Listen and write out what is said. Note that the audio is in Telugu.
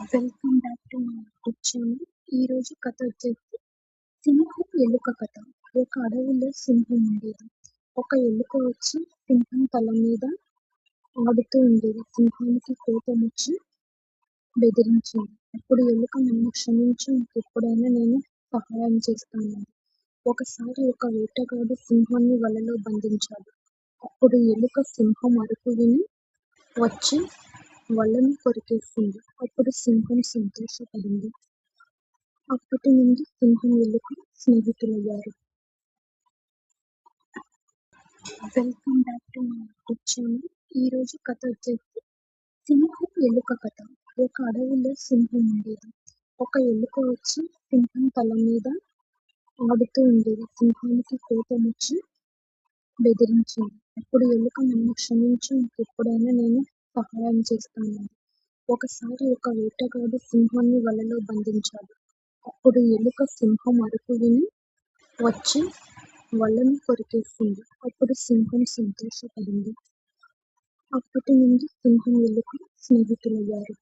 Welcome back to my YouTube channel. ఈరోజు కథ వచ్చేసి సింహం ఎలుక కథ. ఒక అడవిలో సింహం ఉండేది. ఒక ఎలుక వచ్చి సింహం తల మీద ఆడుతూ ఉండేది. సింహానికి కోపం వచ్చి బెదిరించింది. అప్పుడు ఎలుక, నన్ను క్షమించు, ఇంకెప్పుడైనా నేను సహాయం చేస్తాను. ఒకసారి ఒక వేటగాడు సింహాన్ని వలలో బంధించాడు. అప్పుడు ఎలుక సింహం అరుపు విని వచ్చి వలను కొరికేసింది. అప్పుడు సింహం సంతోషపడింది. అప్పటి నుండి సింహం, ఎలుక స్నేహితులయ్యారు. Welcome back to my YouTube channel. ఈరోజు కథ వచ్చేసి సింహం ఎలుక కథ. ఒక అడవిలో సింహం ఉండేది. ఒక ఎలుక వచ్చి సింహం తల మీద ఆడుతూ ఉండేది. సింహానికి కోపం వచ్చి బెదిరించింది. అప్పుడు ఎలుక, నన్ను క్షమించు, ఇంకెప్పుడైనా నేను సహాయం చేస్తాను. ఒకసారి ఒక వేటగాడు సింహాన్ని వలలో బంధించాడు. అప్పుడు ఎలుక సింహం అరుపు విని వచ్చి వలను కొరికేసింది. అప్పుడు సింహం సంతోషపడింది. అప్పటి నుండి సింహం, ఎలుక స్నేహితులయ్యారు.